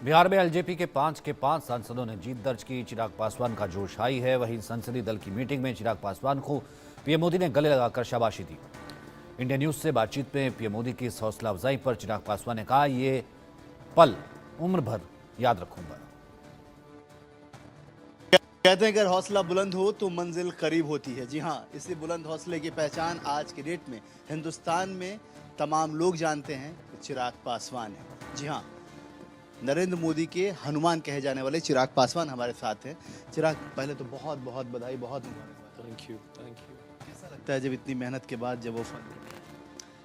बिहार में एलजेपी के 5 के 5 सांसदों ने जीत दर्ज की। चिराग पासवान का जोश हाई है। वहीं संसदीय दल की मीटिंग में चिराग पासवान को पीएम मोदी ने गले लगाकर शाबाशी दी। इंडिया न्यूज से बातचीत में पीएम मोदी की इस हौसला अफजाई पर चिराग पासवान ने कहा, ये पल उम्र भर याद रखूंगा। कहते हैं अगर हौसला बुलंद हो तो मंजिल करीब होती है। जी हाँ, इसी बुलंद हौसले की पहचान आज की डेट में हिंदुस्तान में तमाम लोग जानते हैं कि चिराग पासवान है। जी हाँ, नरेंद्र मोदी के हनुमान कहे जाने वाले चिराग पासवान हमारे साथ हैं। चिराग, पहले तो बहुत बहुत बधाई, बहुत मुबारकबाद। Thank you. कैसा लगता है जब इतनी मेहनत के बाद जब वो फल?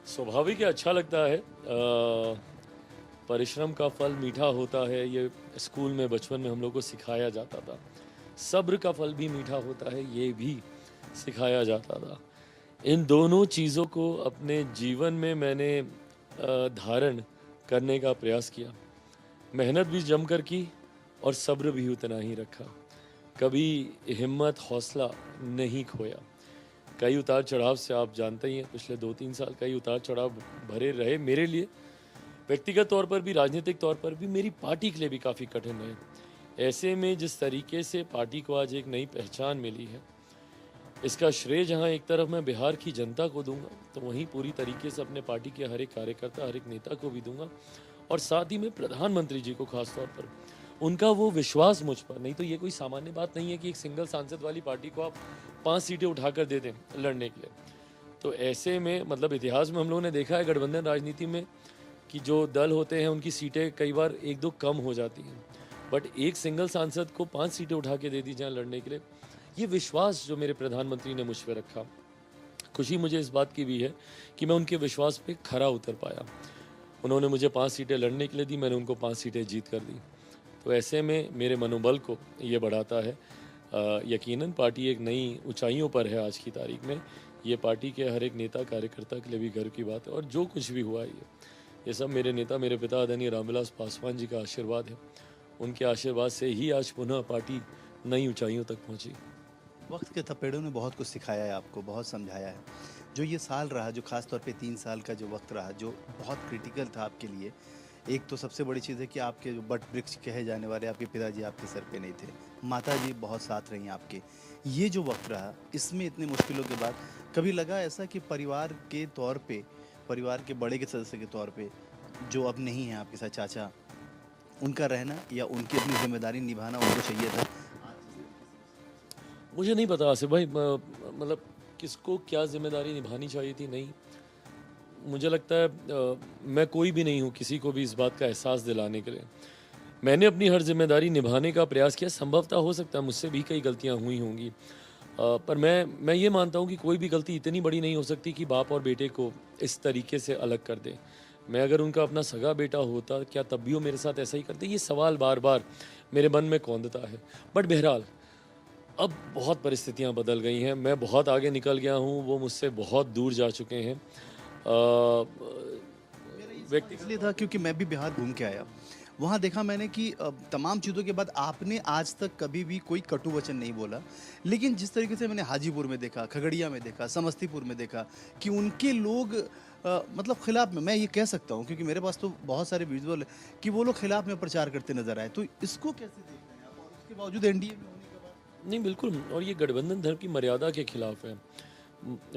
स्वाभाविक है, अच्छा लगता है। परिश्रम का फल मीठा होता है, ये स्कूल में बचपन में हम लोग को सिखाया जाता था। सब्र का फल भी मीठा होता है, ये भी सिखाया जाता था। इन दोनों चीज़ों को अपने जीवन में मैंने धारण करने का प्रयास किया। मेहनत भी जमकर की और सब्र भी उतना ही रखा। कभी हिम्मत हौसला नहीं खोया। कई उतार चढ़ाव से आप जानते ही हैं, पिछले 2-3 साल कई उतार चढ़ाव भरे रहे मेरे लिए, व्यक्तिगत तौर पर भी, राजनीतिक तौर पर भी, मेरी पार्टी के लिए भी काफ़ी कठिन रहे। ऐसे में जिस तरीके से पार्टी को आज एक नई पहचान मिली है, इसका श्रेय जहां एक तरफ मैं बिहार की जनता को दूंगा, तो वहीं पूरी तरीके से अपने पार्टी के हर एक कार्यकर्ता, हर एक नेता को भी दूंगा। और साथ ही में प्रधानमंत्री जी को खास तौर पर उनका वो विश्वास मुझ पर, नहीं तो ये कोई सामान्य बात नहीं है कि एक सिंगल सांसद वाली पार्टी को आप 5 सीटें उठाकर दे दें लड़ने के लिए। तो ऐसे में मतलब इतिहास में हम लोगों ने देखा है गठबंधन राजनीति में कि जो दल होते हैं उनकी सीटें कई बार 1-2 कम हो जाती हैं, बट एक सिंगल सांसद को 5 सीटें उठा के दे दी जाए लड़ने के लिए, ये विश्वास जो मेरे प्रधानमंत्री ने मुझ पर रखा, खुशी मुझे इस बात की भी है कि मैं उनके विश्वास पे खरा उतर पाया। उन्होंने मुझे 5 सीटें लड़ने के लिए दी, मैंने उनको 5 सीटें जीत कर दी। तो ऐसे में मेरे मनोबल को ये बढ़ाता है। यकीनन पार्टी एक नई ऊंचाइयों पर है आज की तारीख में। ये पार्टी के हर एक नेता कार्यकर्ता के लिए भी गर्व की बात है। और जो कुछ भी हुआ ये सब मेरे नेता, मेरे पिता आदरणीय रामविलास पासवान जी का आशीर्वाद है। उनके आशीर्वाद से ही आज पुनः पार्टी नई ऊंचाइयों तक पहुंची। वक्त के थपेड़ों ने बहुत कुछ सिखाया है आपको, बहुत समझाया है। जो ये साल रहा, जो खास तौर पे 3 साल का जो वक्त रहा, जो बहुत क्रिटिकल था आपके लिए, एक तो सबसे बड़ी चीज़ है कि आपके जो बट वृक्ष कहे जाने वाले आपके पिताजी आपके सर पे नहीं थे, माता जी बहुत साथ रही आपके। ये जो वक्त रहा, इसमें इतनी मुश्किलों के बाद कभी लगा ऐसा कि परिवार के तौर पे, परिवार के बड़े के सदस्य के तौर पे, जो अब नहीं है आपके साथ चाचा, उनका रहना या उनकी अपनी जिम्मेदारी निभाना उनको चाहिए था? मुझे नहीं पता आसिफ भाई, मतलब किसको क्या जिम्मेदारी निभानी चाहिए थी, नहीं। मुझे लगता है मैं कोई भी नहीं हूँ किसी को भी इस बात का एहसास दिलाने के लिए। मैंने अपनी हर जिम्मेदारी निभाने का प्रयास किया। संभवतः हो सकता है मुझसे भी कई गलतियाँ हुई होंगी, पर मैं ये मानता हूँ कि कोई भी गलती इतनी बड़ी नहीं हो सकती कि बाप और बेटे को इस तरीके से अलग कर दे। मैं अगर उनका अपना सगा बेटा होता, क्या तब भी वो मेरे साथ ऐसा ही करते? ये सवाल बार बार मेरे मन में कौंधता है। बट बहरहाल अब बहुत परिस्थितियां बदल गई हैं, मैं बहुत आगे निकल गया हूं, वो मुझसे बहुत दूर जा चुके हैं। व्यक्ति इसलिए था क्योंकि मैं भी बिहार घूम के आया, वहाँ देखा मैंने कि तमाम चीज़ों के बाद आपने आज तक कभी भी कोई कटु वचन नहीं बोला। लेकिन जिस तरीके से मैंने हाजीपुर में देखा, खगड़िया में देखा, समस्तीपुर में देखा कि उनके लोग मतलब खिलाफ में, मैं ये कह सकता हूँ क्योंकि मेरे पास तो बहुत सारे विजुअल है कि वो लोग खिलाफ में प्रचार करते नजर आए। तो इसको कैसे देख रहे हैं आप, और उसके बावजूद एनडीए में होने के बाद? नहीं, बिल्कुल, और ये गठबंधन धर्म की मर्यादा के खिलाफ है।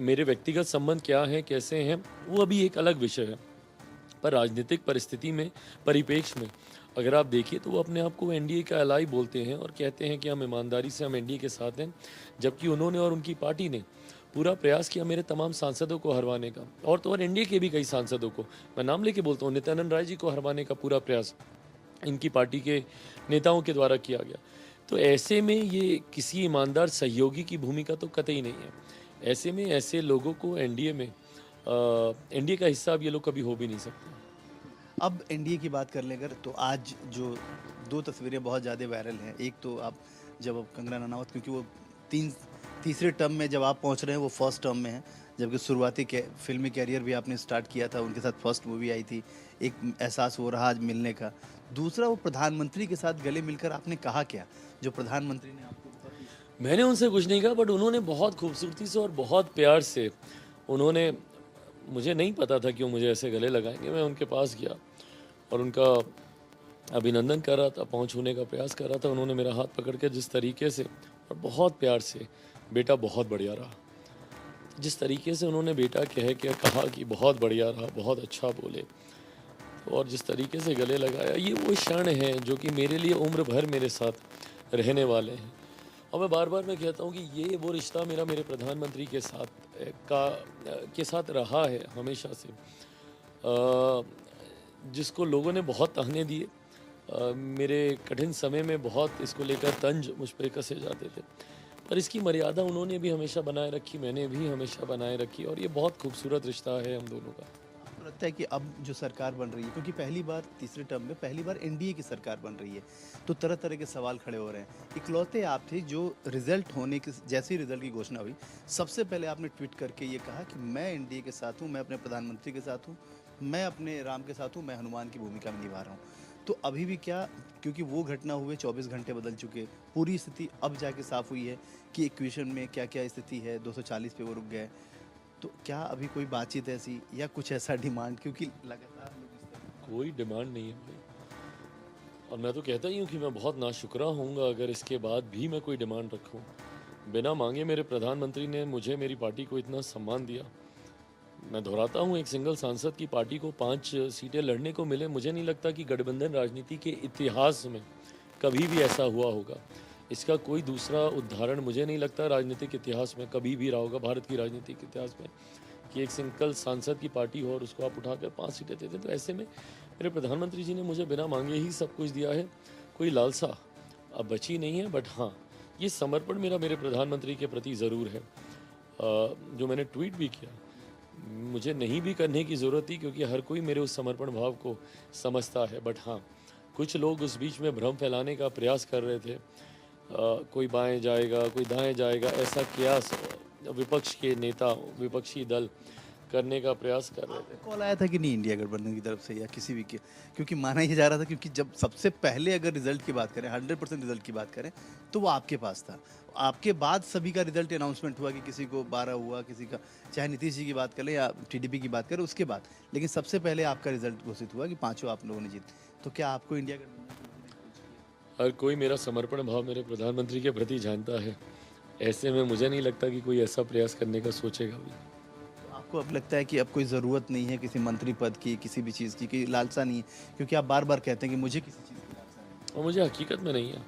मेरे व्यक्तिगत संबंध क्या हैं, कैसे हैं, वो अभी एक अलग विषय है। पर राजनीतिक परिस्थिति में, परिप्रेक्ष्य में अगर आप देखिए तो वो अपने आप को एनडीए का एलाई बोलते हैं और कहते हैं कि हम ईमानदारी से हम एनडीए के साथ हैं, जबकि उन्होंने और उनकी पार्टी ने पूरा प्रयास किया मेरे तमाम सांसदों को हरवाने का, और तो और एनडीए के भी कई सांसदों को, मैं नाम लेके बोलता हूँ, नित्यानंद राय जी को हरवाने का पूरा प्रयास इनकी पार्टी के नेताओं के द्वारा किया गया। तो ऐसे में ये किसी ईमानदार सहयोगी की भूमिका तो कतई नहीं है। ऐसे में ऐसे लोगों को एनडीए में एनडीए का हिस्सा अब ये लोग कभी हो भी नहीं सकते। अब एनडीए की बात कर लेकर तो आज जो 2 तस्वीरें बहुत ज़्यादा वायरल हैं, एक तो आप जब अब कंगना रनावत, क्योंकि वो तीसरे टर्म में जब आप पहुंच रहे हैं वो फर्स्ट टर्म में है, जबकि शुरुआती फिल्मी कैरियर भी आपने स्टार्ट किया था, उनके साथ फर्स्ट मूवी आई थी, एक एहसास हो रहा आज मिलने का। दूसरा, वो प्रधानमंत्री के साथ गले मिलकर आपने कहा क्या, जो प्रधानमंत्री ने आपको मैंने उनसे कुछ नहीं कहा, बट उन्होंने बहुत खूबसूरती से और बहुत प्यार से, उन्होंने, मुझे नहीं पता था कि वो मुझे ऐसे गले लगाएंगे। मैं उनके पास गया और उनका अभिनंदन कर रहा था, पहुँच होने का प्रयास कर रहा था, उन्होंने मेरा हाथ पकड़ के जिस तरीके से और बहुत प्यार से, बेटा बहुत बढ़िया रहा, जिस तरीके से उन्होंने बेटा कहा कि बहुत बढ़िया रहा, बहुत अच्छा बोले, और जिस तरीके से गले लगाया, ये वो क्षण हैं जो कि मेरे लिए उम्र भर मेरे साथ रहने वाले हैं। और मैं बार बार मैं कहता हूँ कि ये वो रिश्ता मेरा मेरे प्रधानमंत्री के साथ रहा है हमेशा से, जिसको लोगों ने बहुत ताहने दिए, मेरे कठिन समय में बहुत इसको लेकर तंज मुझ पर कसे जाते थे, पर इसकी मर्यादा उन्होंने भी हमेशा बनाए रखी, मैंने भी हमेशा बनाए रखी, और ये बहुत खूबसूरत रिश्ता है हम दोनों का। आपको लगता है कि अब जो सरकार बन रही है, क्योंकि पहली बार तीसरे टर्म में पहली बार एनडीए की सरकार बन रही है, तो तरह तरह के सवाल खड़े हो रहे हैं। इकलौते आप थे जो रिजल्ट होने के जैसे ही रिजल्ट की घोषणा हुई, सबसे पहले आपने ट्वीट करके ये कहा कि मैं एनडीए के साथ हूँ, मैं अपने प्रधानमंत्री के साथ हूँ, मैं अपने राम के साथ हूँ, मैं हनुमान की भूमिका में निभा रहा हूँ। तो अभी भी क्या, क्योंकि वो घटना हुए 24 घंटे बदल चुके, पूरी स्थिति अब जाके साफ हुई है कि इक्वेशन में क्या क्या स्थिति है, 240 पे वो रुक गए, तो क्या अभी कोई बातचीत ऐसी या कुछ ऐसा डिमांड, क्योंकि लगातार लोग इस तरह कोई डिमांड नहीं है भाई, और मैं तो कहता ही हूँ कि मैं बहुत नाशुक्रा होऊंगा अगर इसके बाद भी मैं कोई डिमांड रखूँ। बिना मांगे मेरे प्रधानमंत्री ने मुझे, मेरी पार्टी को इतना सम्मान दिया। मैं दोहराता हूँ, एक सिंगल सांसद की पार्टी को 5 सीटें लड़ने को मिले, मुझे नहीं लगता कि गठबंधन राजनीति के इतिहास में कभी भी ऐसा हुआ होगा। इसका कोई दूसरा उदाहरण मुझे नहीं लगता राजनीतिक इतिहास में कभी भी रहा होगा, भारत की राजनीतिक इतिहास में, कि एक सिंगल सांसद की पार्टी हो और उसको आप उठाकर 5 सीटें देते। तो ऐसे में मेरे प्रधानमंत्री जी ने मुझे बिना मांगे ही सब कुछ दिया है। कोई लालसा अब बची नहीं है, बट हाँ, ये समर्पण मेरा मेरे प्रधानमंत्री के प्रति ज़रूर है। जो मैंने ट्वीट भी किया, मुझे नहीं भी करने की ज़रूरत थी, क्योंकि हर कोई मेरे उस समर्पण भाव को समझता है। बट हाँ, कुछ लोग उस बीच में भ्रम फैलाने का प्रयास कर रहे थे, कोई बाएं जाएगा, कोई दाएं जाएगा, ऐसा कियास विपक्ष के नेता, विपक्षी दल करने का प्रयास कर रहे थे। कॉल आया था कि नहीं इंडिया गठबंधन की तरफ से या किसी भी के, क्योंकि माना ये जा रहा था, क्योंकि जब सबसे पहले अगर रिजल्ट की बात करें, 100% रिजल्ट की बात करें, तो वो आपके पास था। आपके बाद सभी का रिजल्ट अनाउंसमेंट हुआ कि किसी को 12 हुआ, किसी का, चाहे नीतीश जी की बात करें या टीडीपी की बात करें, उसके बाद, लेकिन सबसे पहले आपका रिजल्ट घोषित हुआ कि 5 आप लोगों ने जीत। तो क्या आपको इंडिया गठबंधन हर कोई मेरा समर्पण भाव मेरे प्रधानमंत्री के प्रति जानता है, ऐसे में मुझे नहीं लगता कि कोई ऐसा प्रयास करने का सोचेगा भी। आपको अब लगता है कि अब कोई ज़रूरत नहीं है किसी मंत्री पद की, किसी भी चीज़ की लालसा नहीं है, क्योंकि आप बार बार कहते हैं कि मुझे किसी चीज़ की लालसा नहीं है। और मुझे हकीकत में नहीं है।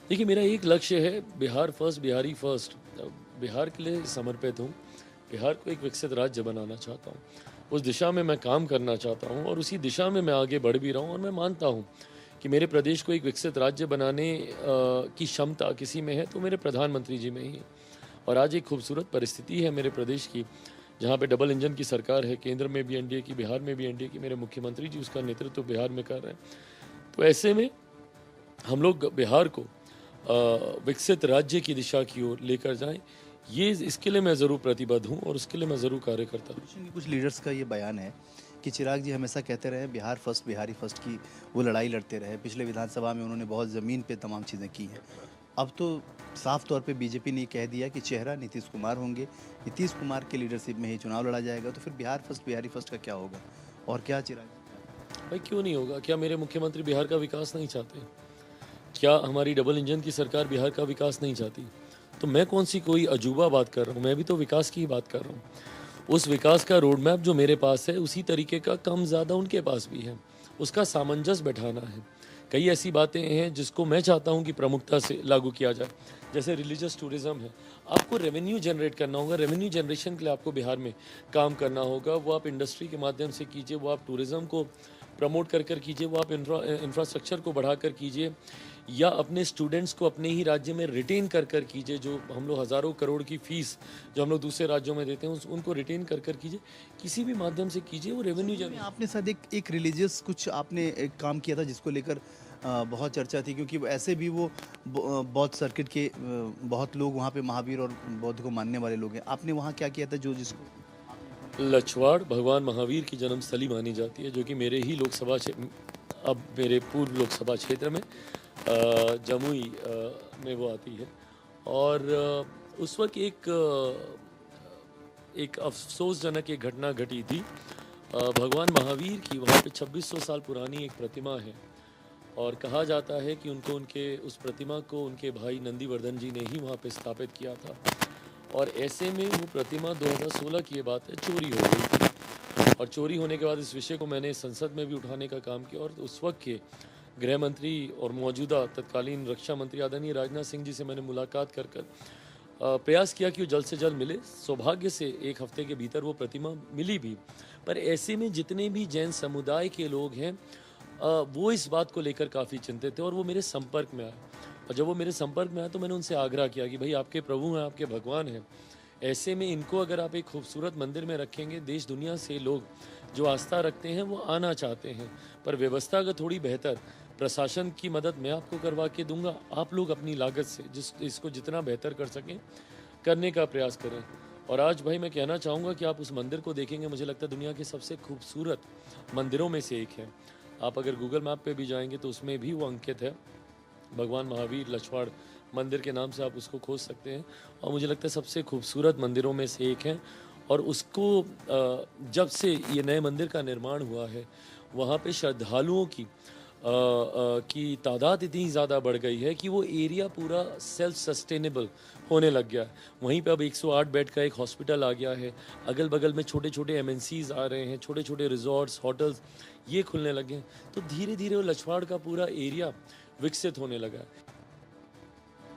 देखिए, मेरा एक लक्ष्य है, बिहार फर्स्ट, बिहारी फर्स्ट। बिहार के लिए समर्पित हूँ, बिहार को एक विकसित राज्य बनाना चाहता हूँ, उस दिशा में मैं काम करना चाहता हूँ, और उसी दिशा में मैं आगे बढ़ भी रहा हूँ। और मैं मानता हूँ कि मेरे प्रदेश को एक विकसित राज्य बनाने की क्षमता किसी में है तो मेरे प्रधानमंत्री जी में ही है। और आज एक खूबसूरत परिस्थिति है मेरे प्रदेश की, जहाँ पे डबल इंजन की सरकार है, केंद्र में भी एनडीए की, बिहार में भी एनडीए की, मेरे मुख्यमंत्री जी उसका नेतृत्व बिहार में कर रहे हैं। तो ऐसे में हम लोग बिहार को विकसित राज्य की दिशा की ओर लेकर जाएं, ये इसके लिए मैं ज़रूर प्रतिबद्ध हूँ और उसके लिए मैं ज़रूर कार्य करता हूँ। कुछ लीडर्स का ये बयान है कि चिराग जी हमेशा कहते रहे बिहार फर्स्ट, बिहारी फर्स्ट की वो लड़ाई लड़ते रहे। पिछले विधानसभा में उन्होंने बहुत ज़मीन पे तमाम चीज़ें की हैं। अब तो साफ तौर पे बीजेपी ने कह दिया कि चेहरा नीतीश कुमार होंगे, नीतीश कुमार के लीडरशिप में ही चुनाव लड़ा जाएगा। तो फिर बिहार फर्स्ट, बिहारी फर्स्ट का क्या होगा, और क्या चिराग जी? भाई क्यों नहीं होगा? क्या मेरे मुख्यमंत्री बिहार का विकास नहीं चाहते? क्या हमारी डबल इंजन की सरकार बिहार का विकास नहीं चाहती? तो मैं कौन सी कोई अजूबा बात कर रहा हूँ? मैं भी तो विकास की ही बात कर रहा हूँ। उस विकास का रोड मैप जो मेरे पास है, उसी तरीके का कम ज़्यादा उनके पास भी है, उसका सामंजस्य बैठाना है। कई ऐसी बातें हैं जिसको मैं चाहता हूं कि प्रमुखता से लागू किया जाए, जैसे रिलीजियस टूरिज्म है। आपको रेवेन्यू जनरेट करना होगा, रेवेन्यू जनरेशन के लिए आपको बिहार में काम करना होगा। वो आप इंडस्ट्री के माध्यम से कीजिए, वो आप टूरिज़्म को प्रमोट कर कीजिए, वो आप इंफ्रास्ट्रक्चर को बढ़ा कर कीजिए, या अपने स्टूडेंट्स को अपने ही राज्य में रिटेन कर कीजिए। जो हम लोग हज़ारों करोड़ की फीस जो हम लोग दूसरे राज्यों में देते हैं, उनको रिटेन कर कीजिए, किसी भी माध्यम से कीजिए, वो रेवेन्यू जनरेट। आपने शायद एक रिलीजियस कुछ आपने एक काम किया था जिसको लेकर बहुत चर्चा थी, क्योंकि ऐसे भी वो बौद्ध सर्किट के बहुत लोग वहाँ पे महावीर और बौद्ध को मानने वाले लोग हैं। आपने वहाँ क्या किया था जो जिसको लछवाड़ भगवान महावीर की जन्मस्थली मानी जाती है, जो कि मेरे ही लोकसभा अब मेरे पूर्व लोकसभा क्षेत्र में जमुई में वो आती है। और उस वक्त एक अफसोसजनक एक घटना घटी थी। भगवान महावीर की वहाँ पे 2600 साल पुरानी एक प्रतिमा है, और कहा जाता है कि उनको उनके उस प्रतिमा को उनके भाई नंदीवर्धन जी ने ही वहाँ पे स्थापित किया था। और ऐसे में वो प्रतिमा 2016 की ये बात है, चोरी हो गई थी। और चोरी होने के बाद इस विषय को मैंने संसद में भी उठाने का काम किया और उस वक्त के गृह मंत्री और मौजूदा तत्कालीन रक्षा मंत्री आदरणीय राजनाथ सिंह जी से मैंने मुलाकात कर प्रयास किया कि वो जल्द से जल्द मिले। सौभाग्य से 1 हफ्ते के भीतर वो प्रतिमा मिली भी। पर ऐसे में जितने भी जैन समुदाय के लोग हैं वो इस बात को लेकर काफ़ी चिंतित थे और वो मेरे संपर्क में आए। और जब वो मेरे संपर्क में आए तो मैंने उनसे आग्रह किया कि भाई आपके प्रभु हैं, आपके भगवान हैं, ऐसे में इनको अगर आप एक खूबसूरत मंदिर में रखेंगे, देश दुनिया से लोग जो आस्था रखते हैं वो आना चाहते हैं, पर व्यवस्था अगर थोड़ी बेहतर, प्रशासन की मदद मैं आपको करवा के दूंगा, आप लोग अपनी लागत से इसको जितना बेहतर कर सकें करने का प्रयास करें। और आज भाई मैं कहना चाहूँगा कि आप उस मंदिर को देखेंगे, मुझे लगता है दुनिया के सबसे खूबसूरत मंदिरों में से एक है। आप अगर गूगल मैप पे भी जाएंगे तो उसमें भी वो अंकित है, भगवान महावीर लछवाड़ मंदिर के नाम से आप उसको खोज सकते हैं। और मुझे लगता है सबसे खूबसूरत मंदिरों में से एक है। और उसको जब से ये नए मंदिर का निर्माण हुआ है, वहाँ पे श्रद्धालुओं की तादाद इतनी ज़्यादा बढ़ गई है कि वो एरिया पूरा सेल्फ सस्टेनेबल होने लग गया है। वहीं पे अब 108 बेड का एक हॉस्पिटल आ गया है, अगल बगल में छोटे छोटे MNCs आ रहे हैं, छोटे छोटे रिजॉर्ट्स, होटल्स ये खुलने लगे हैं। तो धीरे धीरे वो लछवाड़ का पूरा एरिया विकसित होने लगा है।